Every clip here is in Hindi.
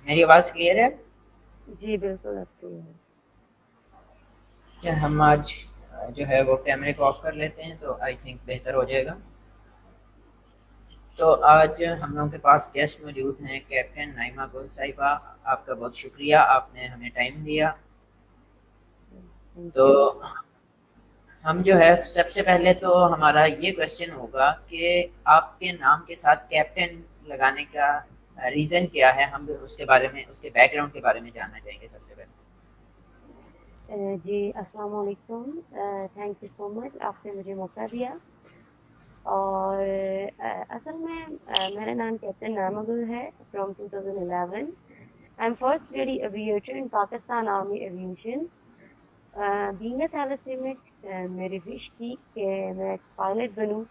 मेरी आवाज़ क्लियर है? जी, बिल्कुल आपकी है। क्या हम आज जो है वो कैमरे को ऑफ कर लेते हैं तो आई थिंक बेहतर हो जाएगा। तो आज हम लोगों के पास गेस्ट मौजूद हैं, कैप्टन नाइमा गुल साहिबा। आपका बहुत शुक्रिया, आपने हमें टाइम दिया। थैंक तो यू। हम जो है सबसे पहले तो हमारा ये क्वेश्चन होगा कि आपके नाम के साथ कैप्टन लगाने का रीज़न क्या है? हम उसके बारे में, उसके बैकग्राउंड के बारे में जानना चाहेंगे सबसे पहले। जी, अस्सलाम वालेकुम। थैंक यू सो मच, आपने मुझे मौका दिया। और असल में मेरा नाम कैप्टन नामा गुल है from 2011। I am first lady aviator in Pakistan army aviations. Being a thalassemic, मेरी विश थी कि मैं एक पायलट बनूं,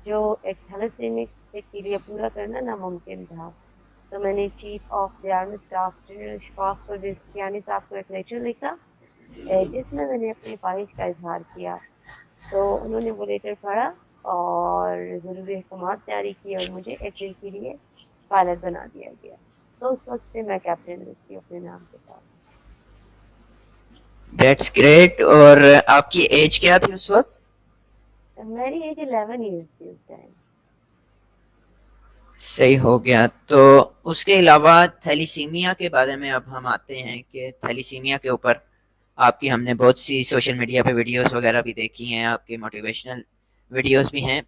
जो एक थैलेसीमिक के लिए पूरा करना नामुमकिन था। तो मैंने chief of the army staff general Shafaq Parvez Sufiyani साहब को एक लेटर लिखा, जिसमें मैंने अपनी ख्वाहिश का इजहार किया। तो उन्होंने वो लेटर पढ़ा और ज़रूरी अहकामात जारी किए और मुझे एक दिन के लिए पायलट बना दिया गया। सो उस वक्त से मैं कैप्टन लिखती हूँ अपने नाम के साथ। That's great. और आपकी एज क्या थी उस वक्त? मेरी एज 11 ईयर्स थी उस टाइम। सही हो गया। तो उसके अलावा थैलीसीमिया के बारे में अब हम आते हैं कि थैलीसीमिया के ऊपर आपकी हमने बहुत सी सोशल मीडिया पे वीडियोस वगैरह भी देखी हैं, आपके मोटिवेशनल वीडियोस भी हैं।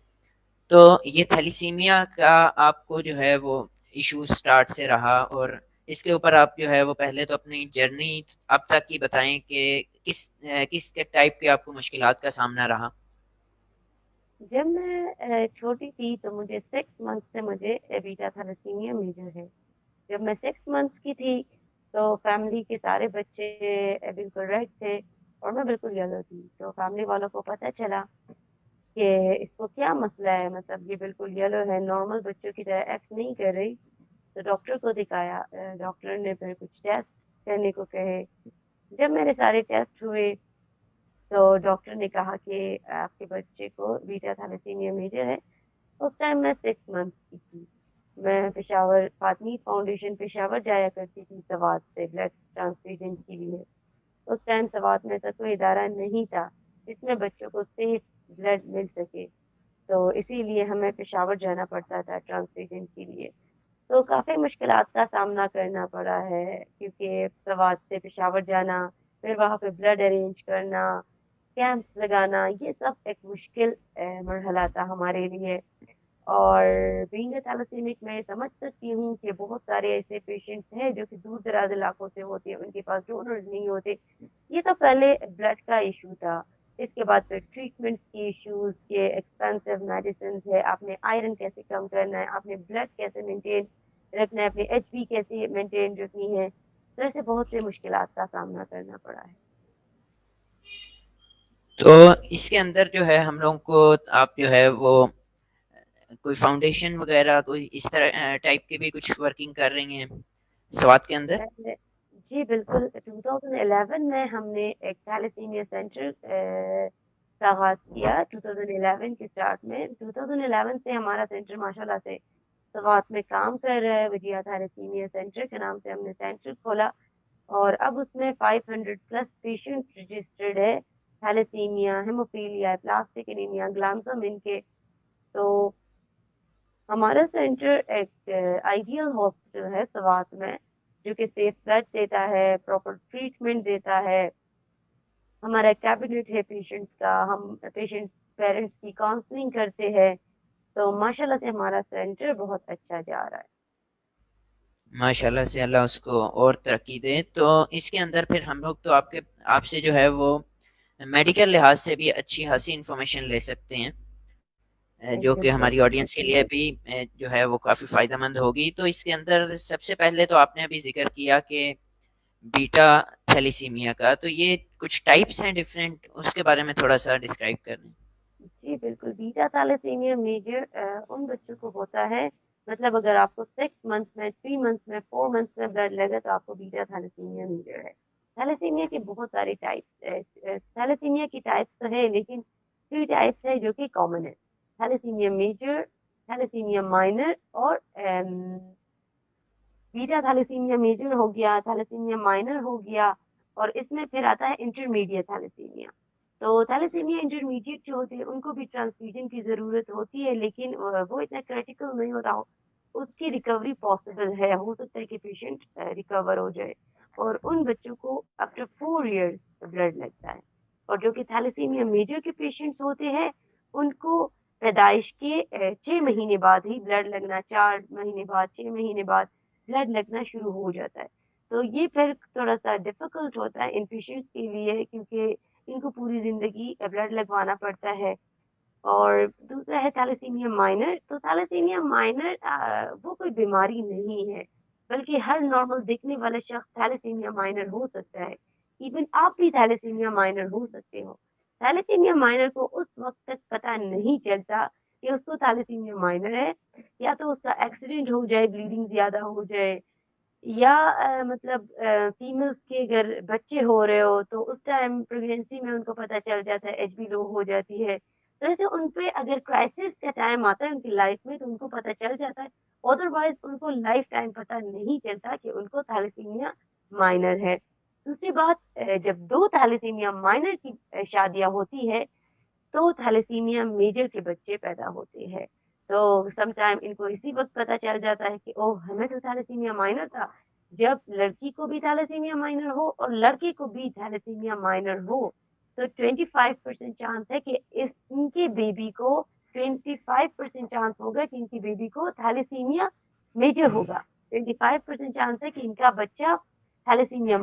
तो ये थैलीसीमिया का आपको जो है वो इशू स्टार्ट से रहा, और इसके ऊपर आप जो है वो पहले तो अपनी जर्नी अब तक की बताएं कि किस के टाइप के आपको मुश्किलात का सामना रहा। जब मैं छोटी थी तो मुझे 6 मंथ से मुझे बीटा थैलेसीमिया मेजर है। जब मैं 6 मंथ्स की थी तो फैमिली के सारे बच्चे बिल्कुल रेड थे और मैं बिल्कुल येलो थी। तो फैमिली वालों को पता चला कि इसको क्या मसला है, मतलब ये बिल्कुल येलो है, नॉर्मल बच्चों की तरह एक्ट नहीं कर रही। तो डॉक्टर को दिखाया। डॉक्टर ने फिर कुछ टेस्ट करने को कहे। जब मेरे सारे टेस्ट हुए तो डॉक्टर ने कहा कि आपके बच्चे को बीटा थैलेसीमिया मेजर है। उस टाइम मैं 6 मंथ की थी। मैं पेशावर फातमी फाउंडेशन पेशावर जाया करती थी सवात से ब्लड ट्रांसफ्यूजन के लिए। उस टाइम सवात में ऐसा कोई इदारा नहीं था जिसमें बच्चों को सेफ ब्लड मिल सके। तो इसीलिए हमें पेशावर जाना पड़ता था ट्रांसफ्यूजन के लिए। तो काफी मुश्किलात का सामना करना पड़ा है, क्योंकि सवात से पेशावर जाना, फिर वहां पे ब्लड अरेंज करना, कैंप्स लगाना, ये सब एक मुश्किल मरहला था हमारे लिए। और बीइंग अ थैलेसीमिक मैं समझ सकती हूँ कि बहुत सारे ऐसे पेशेंट्स हैं जो कि दूर दराज इलाकों से होते हैं, उनके पास डोनर्स नहीं होते। ये तो पहले ब्लड का इशू था। इसके बाद फिर ट्रीटमेंट्स के इश्यूज के एक्सपेंसिव मेडिसिन है, आपने आयरन कैसे कम करना है, आपने ब्लड कैसे मेंटेन रखना है, अपनी एचबी कैसे मेंटेन रखनी है। तो ऐसे बहुत से मुश्किलात का सामना करना पड़ा है। तो इसके अंदर जो है हम लोगों को, आप जो है वो कोई फाउंडेशन वगैरह कोई इस तरह टाइप की भी कुछ वर्किंग कर रही हैं स्वात के अंदर? जी बिल्कुल, 2011 में हमने एक थैलेसीमिया सेंटर का आगाज किया। 2011 के स्टार्ट में, 2011 से हमारा सेंटर माशाल्लाह से सवात में काम कर रहा है। वजिया थैलेसीमिया सेंटर के नाम से हमने सेंटर खोला और अब उसमें 500 प्लस पेशेंट रजिस्टर्ड है। थैलेसीमिया, हेमोफीलिया, प्लास्टिक एनीमिया, ग्लामसम इनके। तो हमारा सेंटर एक आइडियल हॉस्पिटल है सवात में, जो कि सेफ बेड देता है, प्रॉपर ट्रीटमेंट देता है। हमारा कैबिनेट है पेशेंट्स का, हम पेशेंट्स पेरेंट्स की काउंसलिंग करते हैं। तो माशाल्लाह से हमारा सेंटर बहुत अच्छा जा रहा है। माशाल्लाह से, अल्लाह उसको और तरक्की दे। तो इसके अंदर फिर हम लोग तो आपके आपसे जो है वो मेडिकल लिहाज से भी अच्छी खासी इंफॉर्मेशन ले सकते हैं, जो कि बिल्कुल। हमारी ऑडियंस के लिए भी जो है वो काफ़ी फ़ायदेमंद होगी। तो इसके अंदर सबसे पहले तो आपने अभी जिक्र किया कि बीटा थैलीसीमिया का, तो ये कुछ टाइप्स हैं डिफरेंट, उसके बारे में थोड़ा सा डिस्क्राइब कर दें। जी बिल्कुल, बीटा थैलेसीमिया मेजर उन बच्चों को होता है, मतलब अगर आपको 6 मंथ में, 3 मंथ में, 4 मंथ में ब्लड लगे तो आपको बीटा थैलेसीमिया मेजर है। थैलेसीमिया की बहुत सारी टाइप्स, थैलेसीमिया की टाइप्स तो है, लेकिन 3 टाइप्स है जो कि कॉमन है। थैलेसीमिया मेजर, थैलेसीमिया माइनर और बीटा थैलेसीमिया मेजर हो गया, थैलेसीमिया माइनर हो गया, और इसमें फिर आता है इंटरमीडिएट थैलेसीमिया। तो थैलेसीमिया इंटरमीडिएट जो होते हैं उनको भी ट्रांसफ्यूजन की ज़रूरत होती है, लेकिन वो इतना क्रिटिकल नहीं होता हो, उसकी रिकवरी पॉसिबल है, हो सकता है कि पेशेंट रिकवर हो जाए। और उन बच्चों को आफ्टर 4 इयर्स ब्लड लगता है। और जो कि थैलेसीमिया मेजर के पेशेंट्स होते हैं, उनको पैदाइश के 6 महीने बाद ही ब्लड लगना, 4 महीने बाद, 6 महीने बाद ब्लड लगना शुरू हो जाता है। तो ये फिर थोड़ा-सा डिफ़िकल्ट होता है इन पेशेंट्स के लिए, क्योंकि इनको पूरी ज़िंदगी ब्लड लगवाना पड़ता है। और दूसरा है थैलेसीमिया माइनर। तो थैलेसीमिया माइनर वो कोई बीमारी नहीं है, बल्कि हर नॉर्मल दिखने वाला शख्स थैलेसीमिया माइनर हो सकता है। इवन आप भी थैलेसीमिया माइनर हो सकते हो। थैलेसीमिया माइनर को उस वक़्त तक पता नहीं चलता कि उसको थैलेसीमिया माइनर है, या तो उसका एक्सीडेंट हो जाए, ब्लीडिंग ज़्यादा हो जाए, या मतलब फीमेल्स के अगर बच्चे हो रहे हो तो उस टाइम प्रेगनेंसी में उनको पता चल जाता है, एचबी लो हो जाती है। तो ऐसे उन पे अगर क्राइसिस का टाइम आता है उनकी लाइफ में तो उनको पता चल जाता है। अदरवाइज़ उनको लाइफ टाइम पता नहीं चलता कि उनको थैलेसीमिया माइनर है। दूसरी बात, जब 2 थैलेसीमिया माइनर की शादियाँ होती है, तो थैलेसीमिया मेजर के बच्चे पैदा होते हैं। तो सम टाइम इनको इसी वक़्त पता चल जाता है कि ओह! हमें तो थैलेसीमिया माइनर था। जब लड़की को भी थैलेसीमिया माइनर हो और लड़के को भी थैलेसीमिया माइनर हो, तो 25% चांस है कि इनके बेबी को 25% चांस होगा कि इनकी बेबी को थैलेसीमिया मेजर होगा। 25% चांस है कि इनका बच्चा थैलेसीमिया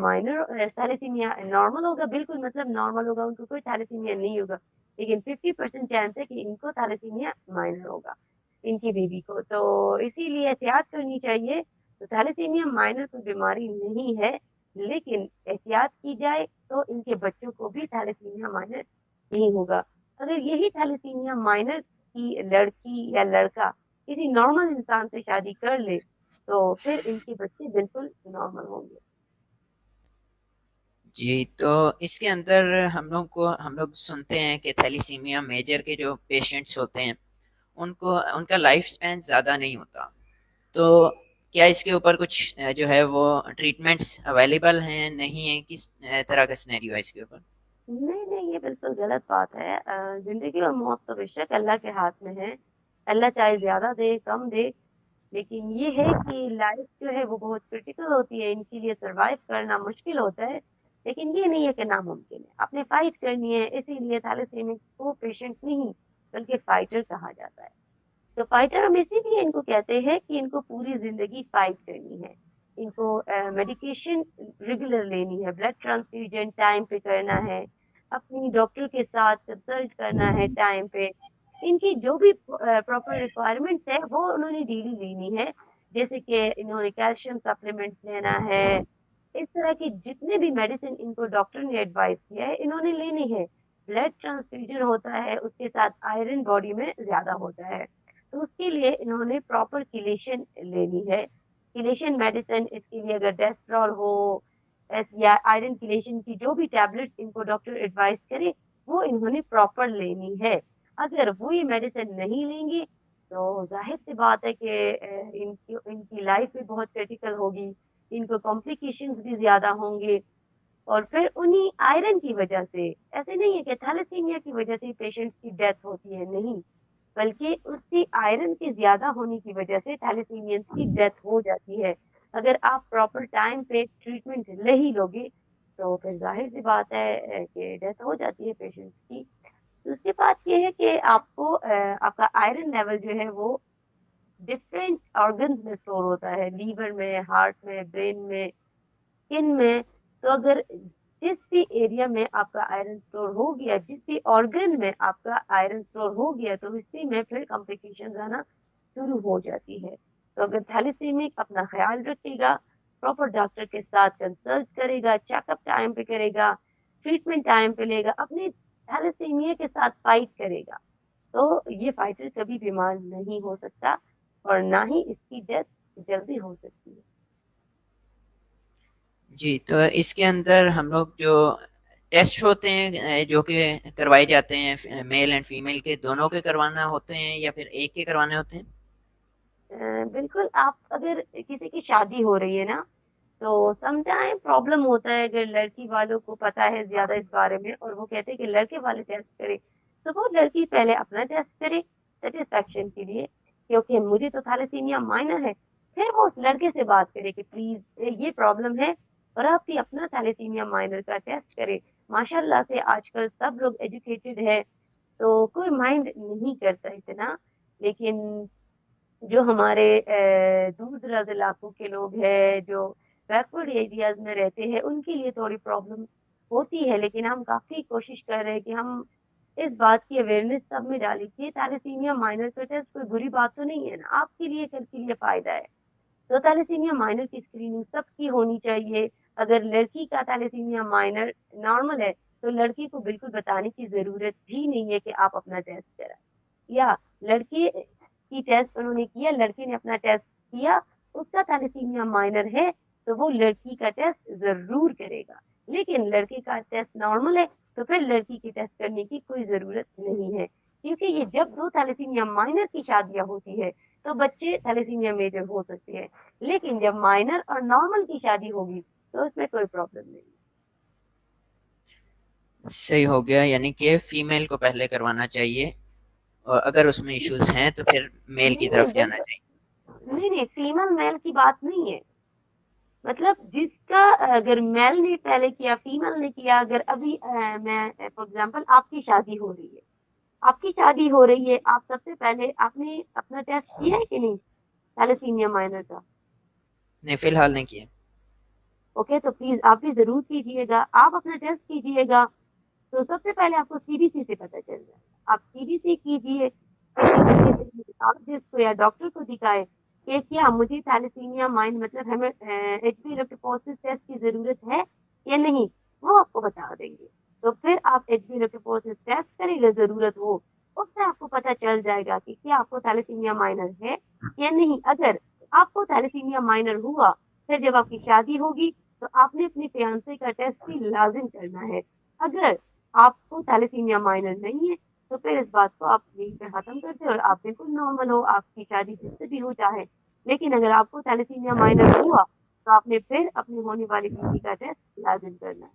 नॉर्मल होगा, बिल्कुल मतलब नॉर्मल होगा, उनको कोई थैलेसीमिया नहीं होगा। लेकिन 50% चांस है कि इनको थैलेसीमिया माइनर होगा, इनकी बेबी को। तो इसीलिए एहतियात करनी चाहिए। तो थैलेसीमिया माइनर कोई बीमारी नहीं है, लेकिन एहतियात की जाए तो इनके बच्चों को भी थैलेसीमिया माइनर नहीं होगा। अगर यही थैलेसीमिया माइनर की लड़की या लड़का किसी नॉर्मल इंसान से शादी कर ले, तो फिर इनके बच्चे बिल्कुल नॉर्मल होंगे। जी, तो इसके अंदर हम लोग सुनते हैं कि थैलीसीमिया मेजर के जो पेशेंट्स होते हैं, उनको उनका लाइफ स्पैन ज़्यादा नहीं होता। तो क्या इसके ऊपर कुछ जो है वो ट्रीटमेंट्स अवेलेबल हैं, नहीं है? किस तरह का सिनेरियो है इसके ऊपर? नहीं, नहीं, ये बिल्कुल गलत बात है। ज़िंदगी और मौत तो बेशक अल्लाह के हाथ में है। अल्लाह चाहे ज़्यादा दे, कम दे, लेकिन ये है कि लाइफ़ जो है वो बहुत क्रिटिकल होती है, इनके लिए सर्वाइव करना मुश्किल होता है, लेकिन ये नहीं है कि नामुमकिन है। आपने फाइट करनी है, इसीलिए थैलेसीमिक्स को पेशेंट नहीं, बल्कि फाइटर कहा जाता है। तो फाइटर हम इसीलिए इनको कहते हैं कि इनको पूरी ज़िंदगी फाइट करनी है। इनको मेडिकेशन रेगुलर लेनी है, ब्लड ट्रांसफ्यूजन टाइम पे करना है, अपनी डॉक्टर के साथ कंसल्ट करना है टाइम पे। इनकी जो भी प्रॉपर रिक्वायरमेंट्स है वो उन्होंने डेली लेनी है। जैसे कि इन्होंने कैल्शियम सप्लीमेंट्स लेना है, इस तरह की जितने भी मेडिसिन इनको डॉक्टर ने एडवाइस किया है इन्होंने लेनी है। ब्लड ट्रांसफ्यूजन होता है, उसके साथ आयरन बॉडी में ज़्यादा होता है। तो उसके लिए इन्होंने प्रॉपर किलेशन लेनी है। किलेशन मेडिसिन इसके लिए अगर डेस्ट्रॉल हो या आयरन किलेशन की जो भी टैबलेट्स इनको डॉक्टर एडवाइस करे, वो इन्होंने प्रॉपर लेनी है। अगर वो ये मेडिसिन नहीं लेंगे, तो ज़ाहिर-सी बात है कि इनकी इनकी लाइफ भी बहुत क्रिटिकल होगी, इनको कॉम्प्लिकेशंस भी ज़्यादा होंगे। और फिर उन्हीं आयरन की वजह से, ऐसे नहीं है कि थैलेसीमिया की वजह से पेशेंट्स की डेथ होती है, नहीं। बल्कि उसकी आयरन के ज़्यादा होने की वजह से थैलेसीमियंस की डेथ हो जाती है। अगर आप प्रॉपर टाइम पे ट्रीटमेंट ले ही लोगे, तो फिर ज़ाहिर-सी बात है कि डेथ हो जाती है पेशेंट्स की। दूसरी बात ये है कि आपको आपका आयरन लेवल जो है वो डिफरेंट ऑर्गन्स में स्टोर होता है, लीवर में, हार्ट में, ब्रेन में, स्किन में। तो अगर जिस भी एरिया में आपका आयरन स्टोर हो गया, जिस भी ऑर्गन में आपका आयरन स्टोर हो गया, तो इसी में फिर कॉम्प्लिकेशंस आना शुरू हो जाती है। तो अगर थैलेसीमिक अपना ख्याल रखेगा, प्रॉपर डॉक्टर के साथ कंसल्ट करेगा, चेकअप टाइम पे करेगा, ट्रीटमेंट टाइम पे लेगा, अपनी थैलेसीमिया के साथ फाइट करेगा, तो ये फाइटर कभी बीमार नहीं हो सकता और ना ही इसकी डेथ जल्दी हो सकती है। जी, तो इसके अंदर हम लोग जो टेस्ट होते हैं जो कि करवाए जाते हैं मेल एंड फीमेल के दोनों के करवाना होते हैं या फिर एक के करवाने होते हैं? बिल्कुल, आप अगर किसी की शादी हो रही है ना, तो समटाइम प्रॉब्लम होता है अगर लड़की वालों को पता है ज़्यादा इस बारे में और वो कहते हैं कि लड़के वाले टेस्ट करें, तो वो लड़की पहले अपना टेस्ट करे सैटिस्फैक्शन के लिए, क्योंकि मुझे तो थैलेसीमिया माइनर है। फिर वो उस लड़के से बात करे कि प्लीज़ ये प्रॉब्लम है और आप भी अपना थैलेसीमिया माइनर का टेस्ट करें। माशाल्लाह से आजकल सब लोग एजुकेटेड है, तो कोई माइंड नहीं करता इतना। लेकिन जो हमारे दूर-दराज़ इलाकों के लोग हैं, जो बैकवर्ड एरियाज़ में रहते हैं, उनके लिए थोड़ी प्रॉब्लम होती है, लेकिन हम काफ़ी कोशिश कर रहे हैं कि हम इस बात की अवेयरनेस सब में डालें कि थैलेसीमिया माइनर का टेस्ट कोई बुरी बात तो नहीं है ना, आपके लिए, कल के लिए फ़ायदा है। तो थैलेसीमिया माइनर की स्क्रीनिंग सबकी होनी चाहिए। अगर लड़की का थैलेसीमिया माइनर नॉर्मल है, तो लड़की को बिल्कुल बताने की ज़रूरत भी नहीं है कि आप अपना टेस्ट कराएँ। या लड़की की टेस्ट उन्होंने किया, लड़के ने अपना टेस्ट किया, उसका थैलेसीमिया माइनर है, तो वो लड़की का टेस्ट ज़रूर करेगा। लेकिन लड़के का टेस्ट नॉर्मल है, तो फिर लड़की की टेस्ट करने की कोई ज़रूरत नहीं है। क्योंकि ये जब 2 थैलेसीमिया माइनर की शादियाँ होती है, तो बच्चे थैलेसीमिया मेजर हो सकते हैं। लेकिन जब माइनर और नॉर्मल की शादी होगी, तो उसमें कोई प्रॉब्लम नहीं। सही हो गया, यानी कि फीमेल को पहले करवाना चाहिए और अगर उसमें इश्यूज हैं तो फिर मेल की नहीं, तरफ जाना बिल्कुल चाहिए। नहीं, फीमेल मेल की बात नहीं है। मतलब जिसका अगर मेल ने पहले किया, फीमेल ने किया, अगर अभी मैं फॉर एग्जांपल आपकी शादी हो रही है, आपकी शादी हो रही है, आप सबसे पहले आपने अपना टेस्ट किया है कि नहीं थैलेसीमिया माइनर का? नहीं, फिलहाल नहीं किया। ओके, तो प्लीज आप भी जरूर कीजिएगा, आप अपना टेस्ट कीजिएगा। तो सबसे पहले आपको सीबीसी से पता चल जाएगा, आप सीबीसी कीजिए, किसी न्यूरोलॉजिस्ट को या डॉक्टर को दिखाए कि क्या मुझे थैलेसीमिया माइंड मतलब हमें एचबी इलेक्ट्रोफोरेसिस टेस्ट की जरूरत है या नहीं, वो आपको बता देंगे। तो फिर आप एचबी इलेक्ट्रोफोरेसिस टेस्ट करेंगे जरूरत हो, उससे आपको पता चल जाएगा कि क्या आपको थैलेसीमिया माइनर है या नहीं। अगर आपको थैलेसीमिया माइनर हुआ, फिर जब आपकी शादी होगी, तो आपने अपने फियांसे का टेस्ट भी लाजिम करना है। अगर आपको थैलेसीमिया माइनर नहीं है, तो फिर इस बात को आप यहीं पे खत्म कर दें और आप बिल्कुल नॉर्मल हो, आपकी शादी जिससे भी हो चाहे। लेकिन अगर आपको थैलेसीमिया माइनर हुआ, तो आपने फिर अपनी होने वाली बीवी का टेस्ट लाजिम करना है।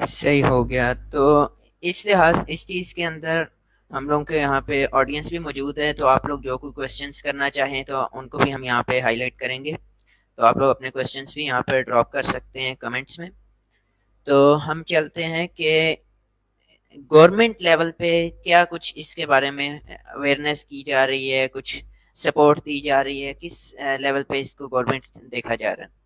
सही हो गया। तो इस लिहाज इस चीज़ के अंदर हम लोगों के यहाँ पे ऑडियंस भी मौजूद है, तो आप लोग जो कोई क्वेश्चंस करना चाहें तो उनको भी हम यहाँ पे हाईलाइट करेंगे। तो आप लोग अपने क्वेश्चंस भी यहाँ पर ड्रॉप कर सकते हैं कमेंट्स में। तो हम चलते हैं कि गवर्नमेंट लेवल पे क्या कुछ इसके बारे में अवेयरनेस की जा रही है, कुछ सपोर्ट दी जा रही है, किस लेवल पे इसको गवर्नमेंट देखा जा रहा है?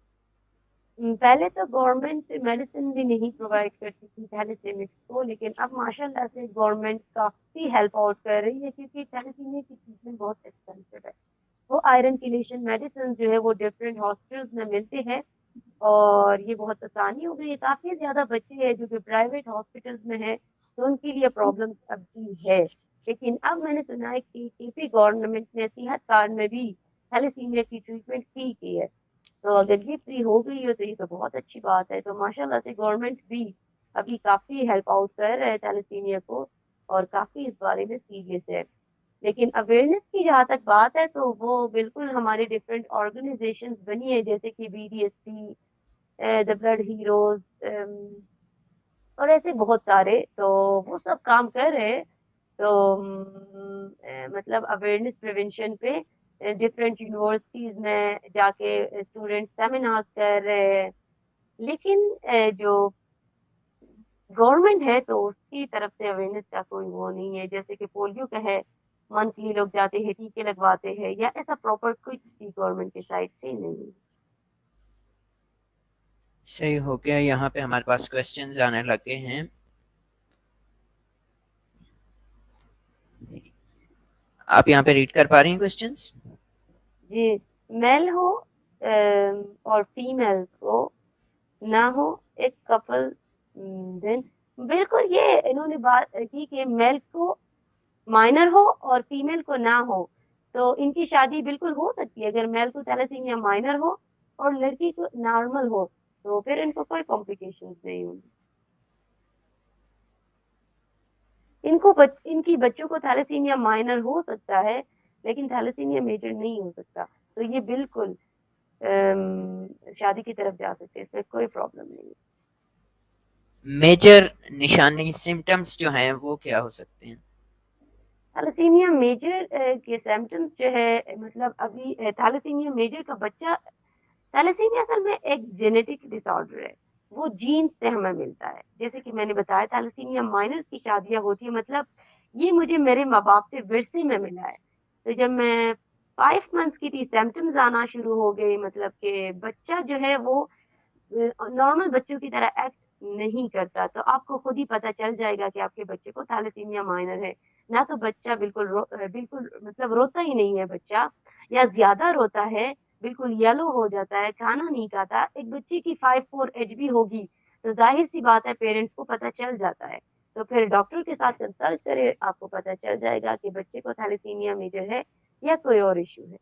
पहले तो गवर्नमेंट मेडिसिन भी नहीं प्रोवाइड करती थी थैलेसीमिक्स को, लेकिन अब माशाल्लाह से गवर्नमेंट काफी हेल्प आउट कर रही है, क्योंकि थैलेसीमिया की ट्रीटमेंट बहुत एक्सपेंसिव है। वो आयरन किलेशन मेडिसिन जो है वो डिफरेंट हॉस्पिटल्स में मिलते हैं, और ये बहुत आसानी हो गई है। काफी ज्यादा बच्चे हैं जो कि प्राइवेट हॉस्पिटल्स में है, तो उनके लिए प्रॉब्लम अब भी है। लेकिन अब मैंने सुना है कि केपी गवर्नमेंट ने सेहत कार्ड में भी थैलेसीमिया की ट्रीटमेंट फ्री की है। तो अगर ये फ्री हो गई है, तो ये तो बहुत अच्छी बात है। तो माशाल्लाह से गवर्नमेंट भी अभी काफी हेल्प आउट कर रहा है थैलेसीमिया को, और काफी इस बारे में सीरियस है। लेकिन अवेयरनेस की जहाँ तक बात है, तो वो बिल्कुल हमारी डिफरेंट ऑर्गेनाइजेशंस बनी है, जैसे कि बीडीएसपी, द ब्लड हीरोज, और ऐसे बहुत सारे, तो वो सब काम कर रहे हैं। तो मतलब अवेयरनेस प्रिवेंशन पे डिफरेंट यूनिवर्सिटीज में जाके स्टूडेंट सेमिनार्स कर रहे हैं। लेकिन जो गवर्नमेंट है, तो उसकी तरफ से अवेयरनेस का कोई वो नहीं है। जैसे कि पोलियो का है, मंथली लोग जाते हैं, टीके लगवाते हैं, या ऐसा प्रॉपर कुछ भी गवर्नमेंट की साइड से नहीं। सही हो गया, यहाँ पे हमारे पास क्वेश्चंस आने लगे हैं। आप यहाँ पे रीड कर पा रही हैं क्वेश्चंस? जी, मेल हो और फीमेल को ना हो, एक कपल, देन बिल्कुल ये इन्होंने बात की कि मेल को माइनर हो और फीमेल को ना हो, तो इनकी शादी बिल्कुल हो सकती है। अगर मेल को थैलेसीमिया माइनर हो और लड़की को नॉर्मल हो, तो फिर इनको कोई कॉम्प्लिकेशंस नहीं होंगी। इनकी बच्चों को थैलेसीमिया माइनर हो सकता है, लेकिन थैलेसीमिया मेजर नहीं हो सकता। तो ये बिल्कुल शादी की तरफ जा सकते हैं, इसमें कोई प्रॉब्लम नहीं है। मेजर निशानी सिम्टम्स जो हैं वो क्या हो सकते हैं? थैलेसीमिया मेजर के सिम्पटम्स जो है, मतलब अभी थैलेसीमिया मेजर का बच्चा, थैलेसीमिया असल में एक जेनेटिक डिसऑर्डर है, वो जीन्स से हमें मिलता है। जैसे कि मैंने बताया, थैलेसीमिया माइनर्स की शादियां होती है, मतलब ये मुझे मेरे माँ बाप से विरसे में मिला है। तो जब मैं 5 मंथ्स की थी, सिम्टम्स आना शुरू हो गए, मतलब कि बच्चा जो है वो नॉर्मल बच्चों की तरह एक्ट नहीं करता, तो आपको खुद ही पता चल जाएगा कि आपके बच्चे को थैलेसीमिया माइनर है। ना तो बच्चा बिल्कुल मतलब रोता ही नहीं है बच्चा, या ज्यादा रोता है, बिल्कुल येलो हो जाता है, खाना नहीं खाता। एक बच्चे की 5-4 एज भी होगी, तो जाहिर सी बात है पेरेंट्स को पता चल जाता है। तो फिर डॉक्टर के साथ कंसल्ट करें, आपको पता चल जाएगा कि बच्चे को थैलेसीमिया मेजर है या कोई और इश्यू है।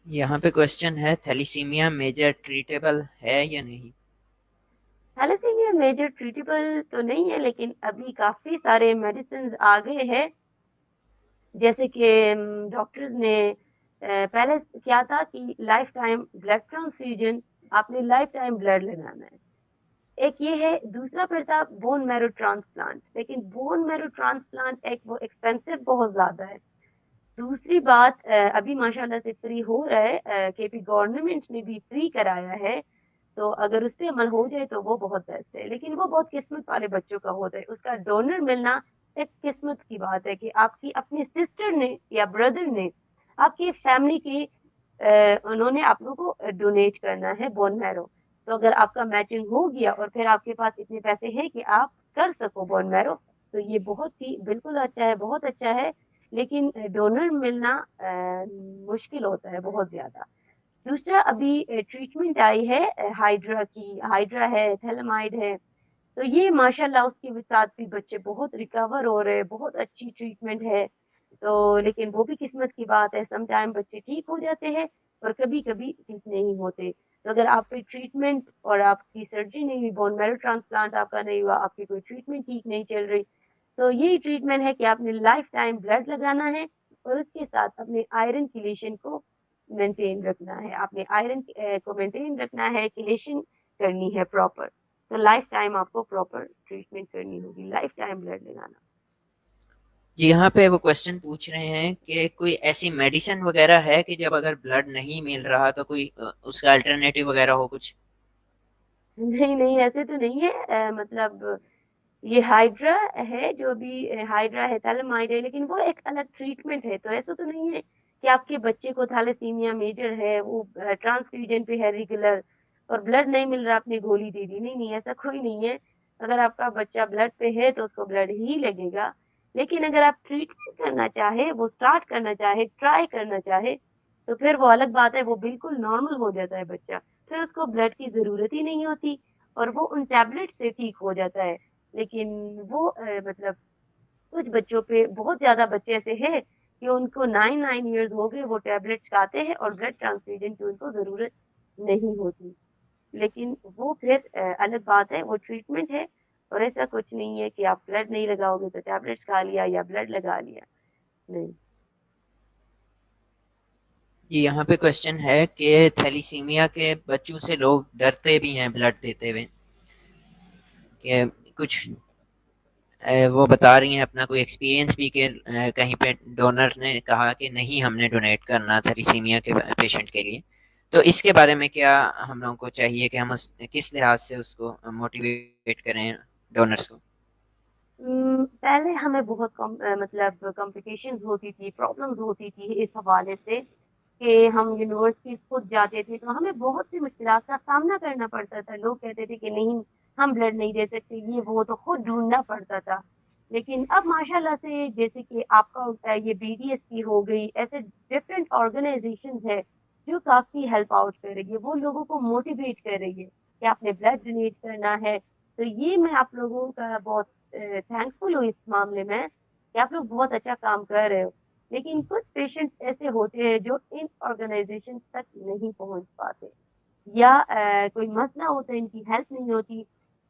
यहाँ पे क्वेश्चन है, थैलीसीमिया मेजर ट्रीटेबल है या नहीं? थैलेसीमिया मेजर ट्रीटेबल तो नहीं है, लेकिन अभी काफी सारे मेडिसिन आ गए हैं। जैसे कि डॉक्टर्स ने पहले क्या था कि लाइफ टाइम ब्लड ट्रांसफ्यूजन, आपने लाइफ टाइम ब्लड लगाना है। एक ये है, दूसरा फिर था बोन मैरो ट्रांसप्लांट, लेकिन बोन मैरो ट्रांसप्लांट एक वो एक्सपेंसिव बहुत ज्यादा है। दूसरी बात, अभी माशाल्लाह से फ्री हो रहा है, केपी गवर्नमेंट ने भी फ्री कराया है। तो अगर उस पे अमल हो जाए तो वो बहुत बेस्ट है, लेकिन वो बहुत किस्मत वाले बच्चों का होता है, उसका डोनर मिलना एक किस्मत की बात है कि आपकी अपनी सिस्टर ने या ब्रदर ने, आपकी फैमिली की उन्होंने आप लोगों को डोनेट करना है बोन मैरो। तो अगर आपका मैचिंग हो गया और फिर आपके पास इतने पैसे हैं कि आप कर सको बोन मैरो, तो ये बहुत ही बिल्कुल अच्छा है, बहुत अच्छा है। लेकिन डोनर मिलना मुश्किल होता है बहुत ज्यादा। दूसरा, अभी ट्रीटमेंट आई है हाइड्रा की, हाइड्रा है, थैलेमाइड है। तो ये माशाल्लाह उसके साथ भी बच्चे बहुत रिकवर हो रहे हैं, बहुत अच्छी ट्रीटमेंट है। तो लेकिन वो भी किस्मत की बात है, सम टाइम बच्चे ठीक हो जाते हैं और कभी कभी ठीक नहीं होते। तो अगर आप पे ट्रीटमेंट और आपकी सर्जरी नहीं हुई, बोन मैरो ट्रांसप्लांट आपका नहीं हुआ, आपकी कोई ट्रीटमेंट ठीक नहीं चल रही, तो यही ट्रीटमेंट है कि आपने लाइफ टाइम ब्लड लगाना है और उसके साथ अपने आयरन किलेशन को मेंटेन रखना है। आपने आयरन को मेंटेन रखना है, किलेशन करनी है प्रॉपर। तो लाइफ टाइम आपको प्रॉपर ट्रीटमेंट करनी होगी, लाइफ टाइम ब्लड लगाना। जी, यहाँ पे वो क्वेश्चन पूछ रहे हैं कि कोई ऐसी मेडिसिन वगैरह है कि जब अगर ब्लड नहीं मिल रहा तो कोई उसका अल्टरनेटिव वगैरह हो कुछ? नहीं नहीं, ऐसे तो नहीं है। मतलब ये हाइड्रा है, जो भी हाइड्रा है, थैलेमाइड है, लेकिन वो एक अलग ट्रीटमेंट है। तो ऐसा तो नहीं है कि आपके बच्चे को थैलेसीमिया मेजर है, वो ट्रांसफ्यूजन पे है रेगुलर और ब्लड नहीं मिल रहा आपने गोली दे दी। नहीं नहीं, ऐसा कोई नहीं है। अगर आपका बच्चा ब्लड पे है तो उसको ब्लड ही लगेगा। लेकिन अगर आप ट्रीटमेंट करना चाहे, वो स्टार्ट करना चाहे, ट्राई करना चाहे, तो फिर वो अलग बात है, वो बिल्कुल नॉर्मल हो जाता है बच्चा। फिर उसको ब्लड की जरूरत ही नहीं होती और वो उन टैबलेट से ठीक हो जाता है। लेकिन वो मतलब कुछ बच्चों पे, बहुत ज्यादा बच्चे ऐसे हैं कि उनको 9 9 इयर्स हो गए, वो टैबलेट्स खाते हैं और ब्लड ट्रांसफ्यूजन की उनको जरूरत नहीं होती। लेकिन वो फिर अलग बात है, वो ट्रीटमेंट है। और ऐसा कुछ नहीं है कि आप ब्लड नहीं लगाओगे तो टैबलेट्स खा लिया या ब्लड लगा लिया, नहीं। जी, यहाँ पे क्वेश्चन है कि थैलीसीमिया के बच्चों से लोग डरते भी हैं ब्लड देते हुए, कि कुछ वो बता रही हैं अपना कोई एक्सपीरियंस भी कि कहीं पे डोनर ने कहा कि नहीं हमने डोनेट करना थैलीसीमिया के पेशेंट के लिए। तो इसके बारे में क्या हम लोगों को चाहिए कि हम उस किस लिहाज से उसको मोटिवेट करें डोनर्स को? पहले हमें बहुत मतलब कॉम्प्लिकेशंस होती थी, प्रॉब्लम्स होती थी इस हवाले से कि हम यूनिवर्सिटीज खुद जाते थे तो हमें बहुत सी मुश्किलात का सामना करना पड़ता था। लोग कहते थे कि नहीं, हम ब्लड नहीं दे सकते, ये वो, तो खुद ढूंढना पड़ता था। लेकिन अब माशाल्लाह से, जैसे कि आपका ये बीडीएस की हो गई, ऐसे डिफरेंट ऑर्गेनाइजेशंस है जो काफी हेल्प आउट कर रही है, वो लोगों को मोटिवेट कर रही है कि आपने ब्लड डोनेट करना है। तो ये मैं आप लोगों का बहुत थैंकफुल हूँ इस मामले में कि आप लोग बहुत अच्छा काम कर रहे हो। लेकिन कुछ पेशेंट्स ऐसे होते हैं जो इन ऑर्गेनाइजेशन तक नहीं पहुंच पाते, या कोई मसला होता है, इनकी हेल्प नहीं होती।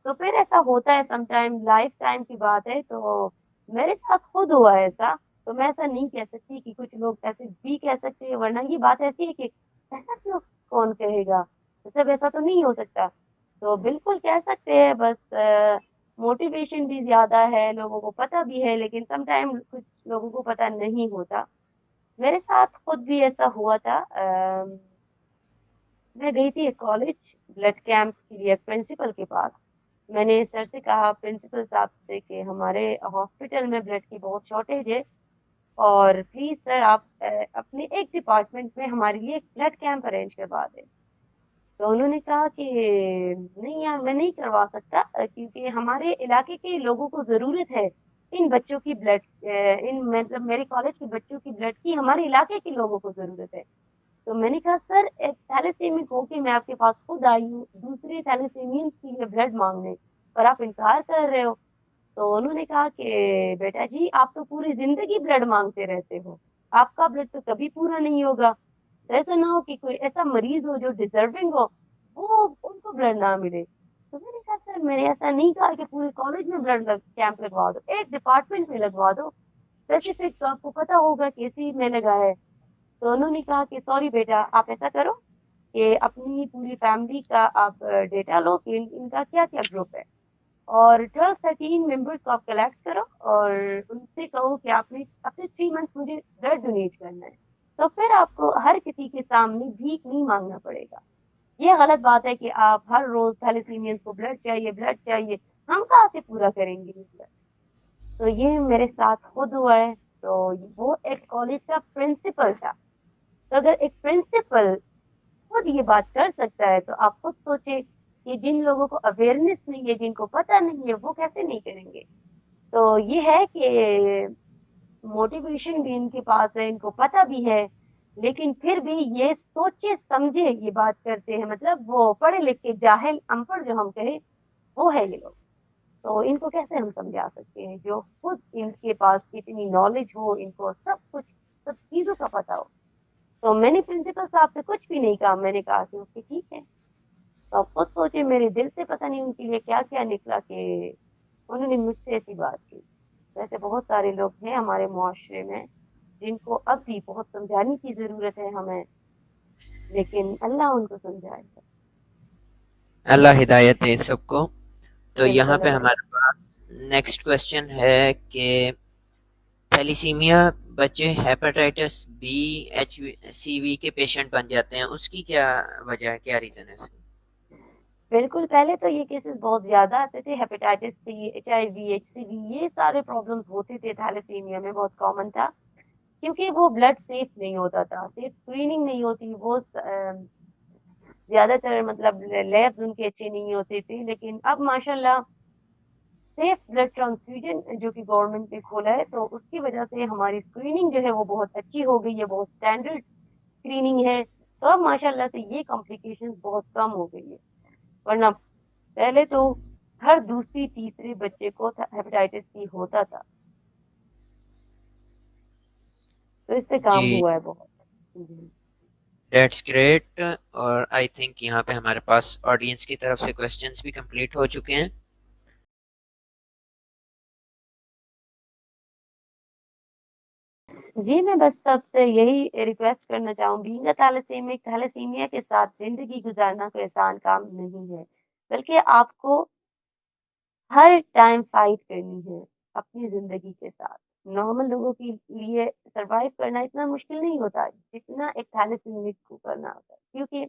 तो फिर ऐसा होता है, समटाइम लाइफ टाइम की बात है तो मेरे साथ खुद हुआ है ऐसा, तो मैं ऐसा नहीं कह सकती कि कुछ लोग ऐसे भी कह सकते हैं, वरना ये बात ऐसी है कि ऐसा क्यों कौन कहेगा? मतलब ऐसा तो नहीं हो सकता। तो बिल्कुल कह सकते हैं, बस मोटिवेशन भी ज़्यादा है, लोगों को पता भी है, लेकिन सम टाइम कुछ लोगों को पता नहीं होता। मेरे साथ खुद भी ऐसा हुआ था। मैं गई थी एक कॉलेज ब्लड कैंप के लिए प्रिंसिपल के पास। मैंने सर से कहा, प्रिंसिपल साहब से, कि हमारे हॉस्पिटल में ब्लड की बहुत शॉर्टेज है, और प्लीज सर आप अपने एक डिपार्टमेंट में हमारे लिए एक ब्लड कैंप अरेंज करवा दें। तो उन्होंने कहा कि नहीं यार, मैं नहीं करवा सकता, क्योंकि हमारे इलाके के लोगों को जरूरत है इन बच्चों की ब्लड, इन मतलब मेरे कॉलेज के बच्चों की ब्लड की हमारे इलाके के लोगों को जरूरत है। तो मैंने कहा सर, एक थैलेसीमिक होके मैं आपके पास खुद आई हूँ दूसरे थैलेसीमियंस के लिए ब्लड मांगने, पर आप इनकार कर रहे हो। तो उन्होंने कहा कि बेटा जी, आप तो पूरी जिंदगी ब्लड मांगते रहते हो, आपका ब्लड तो कभी पूरा नहीं होगा। तो ऐसा ना हो कि कोई ऐसा मरीज हो जो डिजर्विंग हो, वो उनको ब्लड ना मिले। तो मैंने कहा सर, मैंने ऐसा नहीं कहा कि पूरे कॉलेज में ब्लड कैंप लगवा दो, एक डिपार्टमेंट में लगवा दो, स्पेसिफिक तो आपको पता होगा कि इसी में लगा है। तो उन्होंने कहा कि सॉरी बेटा, आप ऐसा करो कि अपनी पूरी फैमिली का आप डेटा लो कि इनका क्या क्या ग्रुप है, और 12-13 मेंबर्स को आप कलेक्ट करो, और उनसे कहो कि आपने अपने 3 मंथ मुझे ब्लड डोनेट करना है। तो फिर आपको हर किसी के सामने भीख नहीं मांगना पड़ेगा। ये गलत बात है कि आप हर रोज थैलेसीमियंस को ब्लड चाहिए, ब्लड चाहिए, हम कहाँ से पूरा करेंगे ये blood? तो ये मेरे साथ खुद हुआ है। तो वो एक कॉलेज का प्रिंसिपल था। तो अगर एक प्रिंसिपल खुद ये बात कर सकता है, तो आप खुद सोचे कि जिन लोगों को अवेयरनेस नहीं है, जिनको पता नहीं है, वो कैसे नहीं करेंगे। तो ये है कि मोटिवेशन भी इनके पास है, इनको पता भी है, लेकिन फिर भी ये सोचे समझे ये बात करते हैं, मतलब वो पढ़े लिखे जाहिल अनपढ़ जो हम कहें, वो है ये लोग। तो इनको कैसे हम समझा सकते हैं, जो खुद इनके पास इतनी नॉलेज हो, इनको सब कुछ, सब चीजों का पता हो। तो मैंने प्रिंसिपल साहब से कुछ भी नहीं कहा, मैंने कहा कि ओके ठीक है। तो आप खुद सोचे, मेरे दिल से पता नहीं उनके लिए क्या क्या निकला कि उन्होंने मुझसे ऐसी बात की। वैसे बहुत सारे लोग हैं हमारे मुआशरे में जिनको अब भी बहुत समझाने की जरूरत है हमें, लेकिन अल्लाह उनको समझाएगा। अल्लाह हिदायत दे सबको। तो यहाँ बिल्कुल पे अल्लाह। हमारे पास नेक्स्ट क्वेश्चन है कि थैलीसीमिया बच्चे hepatitis B H C V के पेशेंट बन जाते हैं, उसकी क्या वजह है, क्या रीज़न है उसकी? बिल्कुल, पहले तो ये केसेस बहुत ज्यादा आते थे, हेपेटाइटिस सी, HIV, HCV, ये सारे प्रॉब्लम्स होते थे थैलेसीमिया में, बहुत कॉमन था। क्योंकि वो ब्लड सेफ नहीं होता था, सेफ स्क्रीनिंग नहीं होती, वो ज्यादातर मतलब लैब्स उनके अच्छे नहीं होते थे। लेकिन अब माशाल्लाह सेफ ब्लड ट्रांसफ्यूजन जो कि गवर्नमेंट ने खोला है, तो उसकी वजह से हमारी स्क्रीनिंग जो है वो बहुत अच्छी हो गई है, बहुत स्टैंडर्ड स्क्रीनिंग है। तो अब माशाल्लाह से ये कॉम्प्लिकेशंस बहुत कम हो गई है। वरना पहले तो हर दूसरी तीसरे बच्चे को हेपेटाइटिस सी होता था। तो इससे काम जी, हुआ है बहुत। जी। That's great. और आई थिंक यहाँ पे हमारे पास ऑडियंस की तरफ से क्वेश्चंस भी कंप्लीट हो चुके हैं। जी, मैं बस सबसे यही रिक्वेस्ट करना चाहूंगी कि थैलेसीमिया के साथ जिंदगी गुजारना कोई आसान काम नहीं है, बल्कि आपको हर टाइम फाइट करनी है अपनी जिंदगी के साथ। नॉर्मल लोगों के लिए सरवाइव करना इतना मुश्किल नहीं होता जितना एक थैलेसीमिक को करना होता है, क्योंकि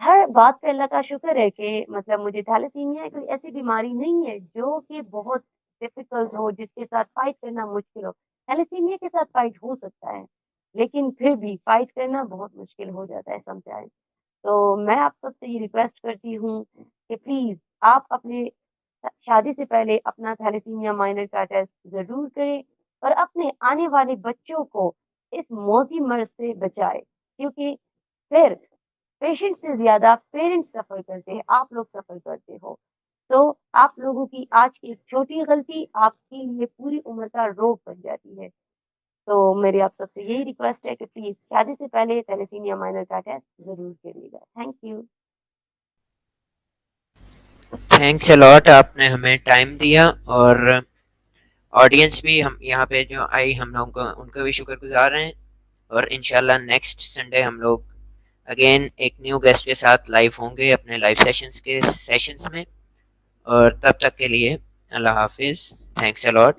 हर बात पे अल्लाह का शुक्र है कि मतलब मुझे थैलेसीमिया कोई ऐसी बीमारी नहीं है जो कि बहुत डिफिकल्ट हो, जिसके साथ फाइट करना मुश्किल हो। थैलेसीमिया के साथ फाइट हो सकता है, लेकिन फिर भी फाइट करना बहुत मुश्किल हो जाता है समटाइम। तो मैं आप सबसे ये रिक्वेस्ट करती हूँ कि प्लीज आप अपने शादी से पहले अपना थैलेसीमिया माइनर का टेस्ट जरूर करें, और अपने आने वाले बच्चों को इस मौजी मर्ज से बचाए, क्योंकि फिर पेशेंट से ज्यादा पेरेंट्स सफर करते हैं, आप लोग सफर करते हो। तो आप लोगों की आज की एक छोटी गलती आपके लिए पूरी उम्र का रोग बन जाती है। तो मेरी आप सबसे यही रिक्वेस्ट है कि प्लीज शादी से पहले थैलेसीमिया माइनर का टेस्ट जरूर करिएगा। Thank you. Thanks a lot, आपने हमें टाइम दिया। और ऑडियंस भी हम यहाँ पे जो आई, हम लोगों को उनका भी शुक्रगुजार हैं। और इंशाल्लाह नेक्स्ट संडे हम लोग अगेन एक न्यू गेस्ट के साथ लाइव होंगे अपने लाइव सेशंस में। और तब तक के लिए अल्लाह हाफिज़, थैंक्स अ लॉट।